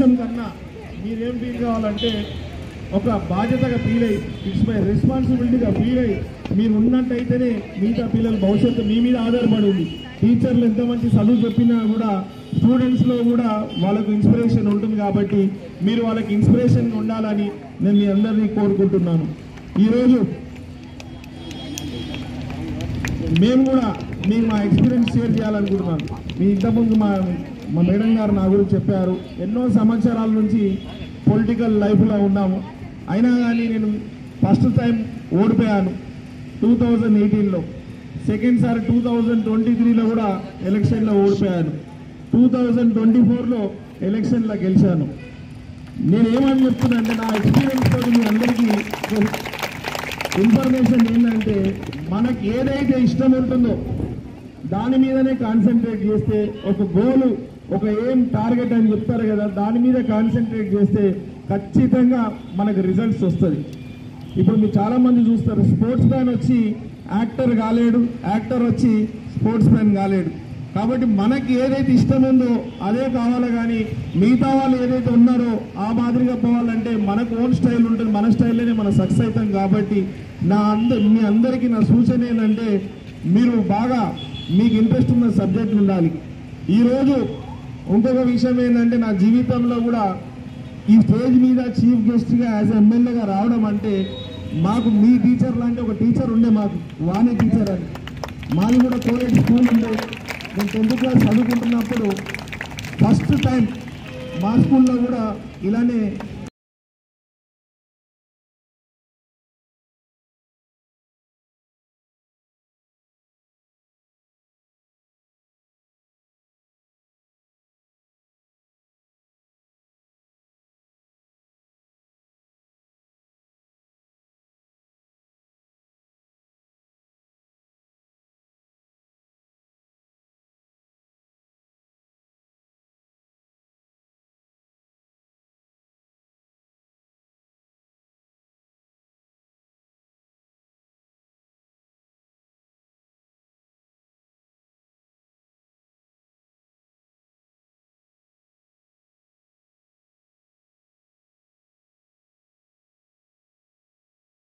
సంతోషం కన్నా మీరేం ఫీల్ కావాలంటే ఒక బాధ్యతగా ఫీల్ అయ్యి ఇట్స్ మై రెస్పాన్సిబిలిటీగా ఫీల్ అయ్యి మీరు ఉన్నట్టయితేనే మిగతా పిల్లల భవిష్యత్తు మీ మీద ఆధారపడి ఉంది. టీచర్లు ఎంత మంచి చదువు చెప్పినా కూడా స్టూడెంట్స్లో కూడా వాళ్ళకు ఇన్స్పిరేషన్ ఉంటుంది కాబట్టి మీరు వాళ్ళకి ఇన్స్పిరేషన్ ఉండాలని నేను మీ అందరినీ కోరుకుంటున్నాను. ఈరోజు మేము కూడా మీకు మా ఎక్స్పీరియన్స్ షేర్ చేయాలనుకుంటున్నాను. మీ ఇంతకుముందు మా మేడం గారు నా గురించి చెప్పారు. ఎన్నో సంవత్సరాల నుంచి పొలిటికల్ లైఫ్లో ఉన్నాము. అయినా కానీ నేను ఫస్ట్ టైం ఓడిపోయాను 2018లో, సెకండ్ సారి 2023లో కూడా ఎలక్షన్లో ఓడిపోయాను, 2024లో ఎలక్షన్లో గెలిచాను. నేనేమని చెప్తున్నా అంటే నా ఎక్స్పీరియన్స్ తోటి మీ అందరికీ ఇన్ఫర్మేషన్ ఏంటంటే మనకి ఏదైతే ఇష్టం ఉంటుందో దాని మీదనే కాన్సన్ట్రేట్ చేస్తే, ఒక గోలు ఒక ఏం టార్గెట్ అని చెప్తారు కదా, దాని మీద కాన్సన్ట్రేట్ చేస్తే ఖచ్చితంగా మనకు రిజల్ట్స్ వస్తుంది. ఇప్పుడు మీరు చాలామంది చూస్తారు, స్పోర్ట్స్ మ్యాన్ వచ్చి యాక్టర్ కాలేడు, యాక్టర్ వచ్చి స్పోర్ట్స్ మ్యాన్ కాలేడు. కాబట్టి మనకి ఏదైతే ఇష్టం ఉందో అదే కావాలి, కానీ మిగతా వాళ్ళు ఏదైతే ఉన్నారో ఆ మాదిరిగా పోవాలంటే మనకు ఓన్ స్టైల్ ఉంటుంది, మన స్టైల్లోనే మనం సక్సెస్ అవుతాం. కాబట్టి మీ అందరికీ నా సూచన ఏంటంటే మీరు బాగా మీకు ఇంట్రెస్ట్ ఉన్న సబ్జెక్ట్ ఉండాలి. ఈరోజు ఇంకొక విషయం ఏంటంటే నా జీవితంలో కూడా ఈ స్టేజ్ మీద చీఫ్ గెస్ట్గా యాజ్ ఎమ్మెల్యేగా రావడం అంటే మాకు మీ టీచర్ లాంటి ఒక టీచర్ ఉండే, మాకు వాణి టీచర్ అని, మాది కూడా కోవిడ్ స్కూల్ ఉండే. నేను 10th క్లాస్ చదువుకుంటున్నప్పుడు ఫస్ట్ టైం మా స్కూల్లో కూడా ఇలానే